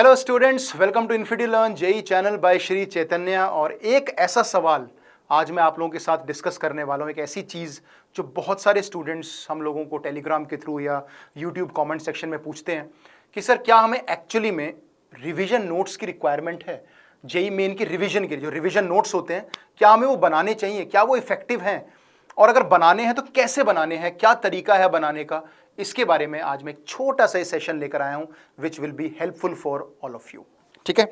Hello students, welcome to infinity learn JEE channel by Shri Chaitanya. और एक ऐसा सवाल आज मैं आप लोगों के साथ डिस्कस करने वाला हूँ, एक ऐसी चीज़ जो बहुत सारे स्टूडेंट्स हम लोगों को टेलीग्राम के थ्रू या यूट्यूब कमेंट सेक्शन में पूछते हैं कि सर क्या हमें एक्चुअली में रिवीजन नोट्स की रिक्वायरमेंट है। जेई मेन की रिवीजन के लिए जो रिवीजन नोट्स होते हैं, क्या हमें वो बनाने चाहिए, क्या वो इफेक्टिव हैं, और अगर बनाने हैं तो कैसे बनाने हैं, क्या तरीका है बनाने का। इसके बारे में आज मैं एक छोटा सा सेशन लेकर आया हूं which will be helpful for all of you. ठीक है,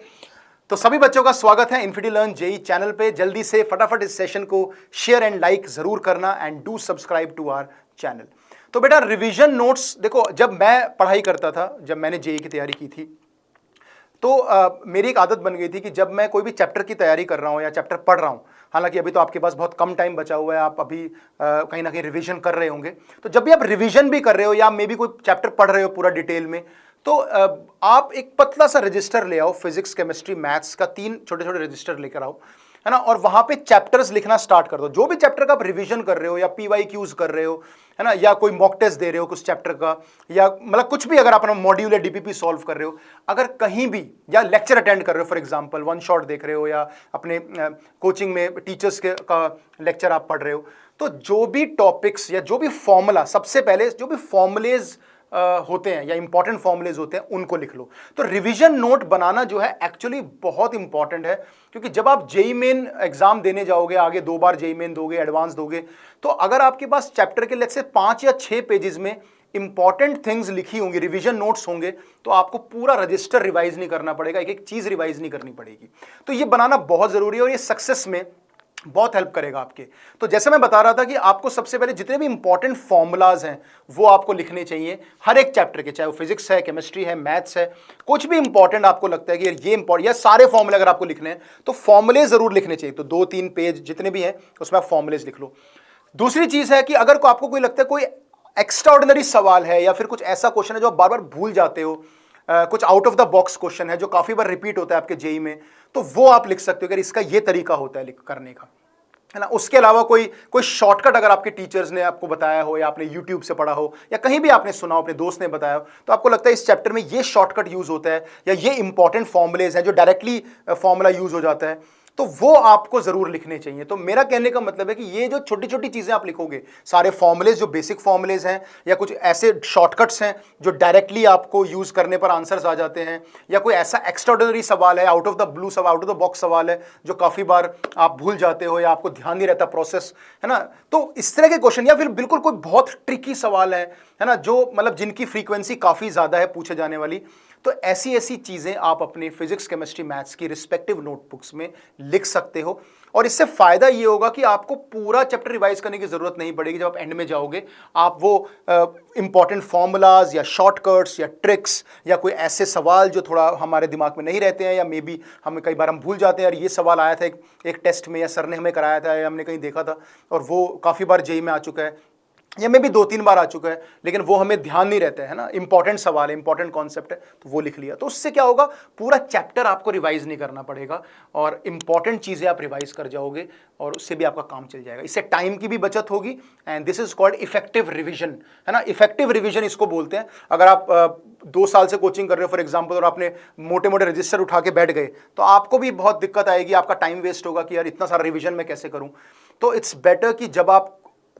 तो सभी बच्चों का स्वागत है इन्फिनिटी लर्न जेई चैनल पे। जल्दी से फटाफट इस सेशन को शेयर एंड लाइक जरूर करना and do subscribe to our channel. तो बेटा रिवीजन नोट्स देखो, जब मैं पढ़ाई करता था, जब मैंने जेई की तैयारी की थी, तो मेरी एक आदत बन गई थी कि जब मैं कोई भी चैप्टर की तैयारी कर रहा हूँ या चैप्टर पढ़ रहा हूँ, हालांकि अभी तो आपके पास बहुत कम टाइम बचा हुआ है, आप अभी कहीं ना कहीं रिवीजन कर रहे होंगे, तो जब भी आप रिवीजन भी कर रहे हो या मे बी कोई चैप्टर पढ़ रहे हो पूरा डिटेल में, तो आप एक पतला सा रजिस्टर ले आओ, फिजिक्स केमिस्ट्री मैथ्स का 3 छोटे छोटे रजिस्टर लेकर आओ, है ना, और वहां पे चैप्टर्स लिखना स्टार्ट कर दो। जो भी चैप्टर का आप रिवीजन कर रहे हो या पीवाईक्यूज कर रहे हो, है ना, या कोई मॉक टेस्ट दे रहे हो कुछ चैप्टर का, या मतलब कुछ भी, अगर आप अपना मॉड्यूल या डीपीपी सॉल्व कर रहे हो, अगर कहीं भी, या लेक्चर अटेंड कर रहे हो, फॉर एग्जांपल वन शॉट देख रहे हो, या अपने कोचिंग में टीचर्स के का लेक्चर आप पढ़ रहे हो, तो जो भी टॉपिक्स या जो भी फॉर्मूला, सबसे पहले जो भी फॉर्मुलेज होते हैं या इंपॉर्टेंट फॉर्मुलेज होते हैं उनको लिख लो। तो रिवीजन नोट बनाना जो है एक्चुअली बहुत इंपॉर्टेंट है, क्योंकि जब आप जेई मेन एग्जाम देने जाओगे, आगे 2 बार जेई मेन दोगे, एडवांस दोगे, तो अगर आपके पास चैप्टर के लेट्स से 5 या 6 पेजेस में इंपॉर्टेंट थिंग्स लिखी होंगी, रिवीजन नोट्स होंगे, तो आपको पूरा रजिस्टर रिवाइज नहीं करना पड़ेगा, एक एक चीज रिवाइज नहीं करनी पड़ेगी। तो ये बनाना बहुत जरूरी है और ये सक्सेस में बहुत हेल्प करेगा आपके। तो जैसे मैं बता रहा था कि आपको सबसे पहले जितने भी इंपॉर्टेंट फॉर्मूलाज हैं वो आपको लिखने चाहिए हर एक चैप्टर के, चाहे वो फिजिक्स है, केमिस्ट्री है, मैथ्स है, कुछ भी इंपॉर्टेंट आपको लगता है कि ये इंपॉर्टेंट, या सारे फॉर्मूले अगर आपको लिखने हैं तो फॉर्मूले जरूर लिखने चाहिए। तो 2-3 पेज जितने भी हैं उसमें आप फॉर्मूलेज लिख लो। दूसरी चीज है कि अगर आपको कोई लगता है कोई एक्स्ट्रा ऑर्डिनरी सवाल है या फिर कुछ ऐसा क्वेश्चन है जो आप बार बार भूल जाते हो, कुछ out of the box question है जो काफी बार रिपीट होता है आपके जेई में, तो वो आप लिख सकते हो कि इसका ये तरीका होता है करने का, है ना। उसके अलावा कोई शॉर्टकट अगर आपके टीचर्स ने आपको बताया हो, या आपने यूट्यूब से पढ़ा हो, या कहीं भी आपने सुना हो, अपने दोस्त ने बताया हो, तो आपको लगता है इस चैप्टर में ये शॉर्टकट यूज होता है या ये इंपॉर्टेंट फॉर्मुलेज हैं जो डायरेक्टली फॉर्मूला यूज हो जाता है, तो वो आपको जरूर लिखने चाहिए। तो मेरा कहने का मतलब है कि ये जो छोटी छोटी चीजें आप लिखोगे, सारे फॉर्मुलेज जो बेसिक फॉर्मुलेज हैं, या कुछ ऐसे शॉर्टकट्स हैं जो डायरेक्टली आपको यूज करने पर आंसर्स आ जाते हैं, या कोई ऐसा एक्स्ट्राऑर्डिनरी सवाल है, आउट ऑफ द ब्लू सवाल, आउट ऑफ द बॉक्स सवाल है जो काफी बार आप भूल जाते हो या आपको ध्यान नहीं रहता प्रोसेस, है ना, तो इस तरह के क्वेश्चन, या फिर बिल्कुल कोई बहुत ट्रिकी सवाल है ना, जो मतलब जिनकी फ्रीक्वेंसी काफी ज्यादा है पूछे जाने वाली, तो ऐसी ऐसी चीजें आप अपने फिजिक्स केमिस्ट्री मैथ्स की रिस्पेक्टिव नोटबुक्स में लिख सकते हो। और इससे फायदा ये होगा कि आपको पूरा चैप्टर रिवाइज करने की जरूरत नहीं पड़ेगी। जब आप एंड में जाओगे, आप वो इंपॉर्टेंट फॉर्मूलाज या शॉर्टकट्स या ट्रिक्स या कोई ऐसे सवाल जो थोड़ा हमारे दिमाग में नहीं रहते हैं, या मे बी हमें कई बार हम भूल जाते हैं, यार ये सवाल आया था एक टेस्ट में, या सर ने हमें कराया था, या हमने कहीं देखा था, और वो काफ़ी बार जेई में आ चुका है, या में भी 2-3 बार आ चुका है, लेकिन वो हमें ध्यान नहीं रहता है ना, इंपॉर्टेंट सवाल है, इंपॉर्टेंट कॉन्सेप्ट है, तो वो लिख लिया। तो उससे क्या होगा, पूरा चैप्टर आपको रिवाइज नहीं करना पड़ेगा और इंपॉर्टेंट चीजें आप रिवाइज कर जाओगे और उससे भी आपका काम चल जाएगा। इससे टाइम की भी बचत होगी and this is called effective revision, है ना। इफेक्टिव रिविजन इसको बोलते हैं। अगर आप 2 साल से कोचिंग कर रहे हो फॉर एग्जाम्पल, और आपने मोटे मोटे रजिस्टर उठा के बैठ गए, तो आपको भी बहुत दिक्कत आएगी, आपका टाइम वेस्ट होगा कि यार इतना सारा रिविजन मैं कैसे करूं। तो इट्स बेटर कि जब आप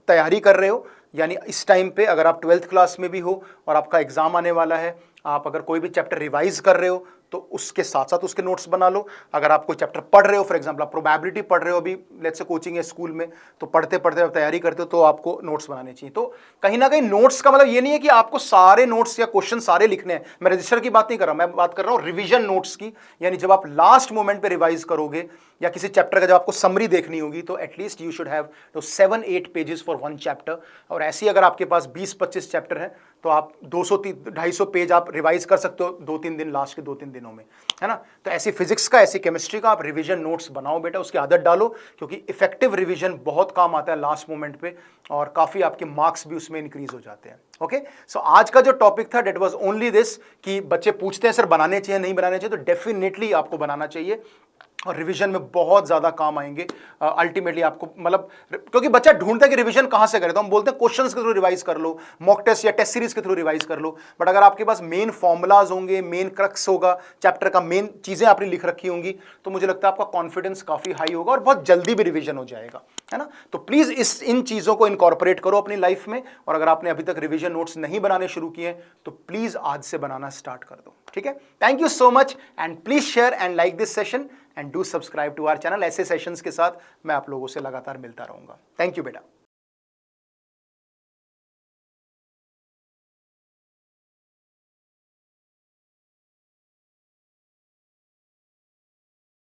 तैयारी कर रहे हो, यानी इस टाइम पे अगर आप 12th क्लास में भी हो और आपका एग्जाम आने वाला है, आप अगर कोई भी चैप्टर रिवाइज कर रहे हो तो उसके साथ साथ उसके नोट्स बना लो। अगर आप कोई चैप्टर पढ़ रहे हो, फॉर एग्जांपल आप प्रोबेबिलिटी पढ़ रहे हो अभी, लेट्स से कोचिंग या स्कूल में, तो पढ़ते पढ़ते आप तैयारी करते हो, तो आपको नोट्स बनाने चाहिए। तो कहीं ना कहीं नोट्स का मतलब ये नहीं है कि आपको सारे नोट्स या क्वेश्चन सारे लिखने हैं। मैं रजिस्टर की बात नहीं कर रहा, मैं बात कर रहा हूँ रिविजन नोट्स की, यानी जब आप लास्ट मोमेंट पे रिवाइज करोगे या किसी चैप्टर का जब आपको समरी देखनी होगी, तो at least you should have 7-8 pages for one chapter. और ऐसे ही अगर आपके पास 20-25 चैप्टर हैं तो आप 200-250 पेज आप रिवाइज कर सकते हो 2-3 दिन, लास्ट के 2-3 दिनों में, है ना। तो ऐसी फिजिक्स का, ऐसी केमिस्ट्री का आप रिवीजन नोट्स बनाओ बेटा, उसकी आदत डालो, क्योंकि इफेक्टिव रिवीजन बहुत काम आता है लास्ट मोमेंट पे और काफी आपके मार्क्स भी उसमें इंक्रीज हो जाते हैं। ओके, सो आज का जो टॉपिक था डेट वाज ओनली दिस, कि बच्चे पूछते हैं सर बनाने चाहिए नहीं बनाने चाहिए, तो डेफिनेटली आपको बनाना चाहिए। और रिवीजन में बहुत ज़्यादा काम आएंगे अल्टीमेटली आपको, मतलब क्योंकि बच्चा ढूंढता है कि रिवीजन कहाँ से करे, तो हम बोलते हैं क्वेश्चंस के थ्रू रिवाइज कर लो, मॉक टेस्ट या टेस्ट सीरीज के थ्रू रिवाइज कर लो। बट अगर आपके पास मेन फॉर्मूलाज होंगे, मेन क्रक्स होगा चैप्टर का, मेन चीज़ें आपने लिख रखी होंगी, तो मुझे लगता है आपका कॉन्फिडेंस काफ़ी हाई होगा और बहुत जल्दी भी रिवीजन हो जाएगा, है ना। तो प्लीज़ इन चीज़ों को इनकॉर्पोरेट करो अपनी लाइफ में, और अगर आपने अभी तक रिवीजन नोट्स नहीं बनाने शुरू किए तो प्लीज़ आज से बनाना स्टार्ट कर दो, ठीक है। Thank you so much and please share and like this session and do subscribe to our channel. ऐसे सेशंस के साथ मैं आप लोगों से लगातार मिलता रहूंगा। थैंक यू बेटा।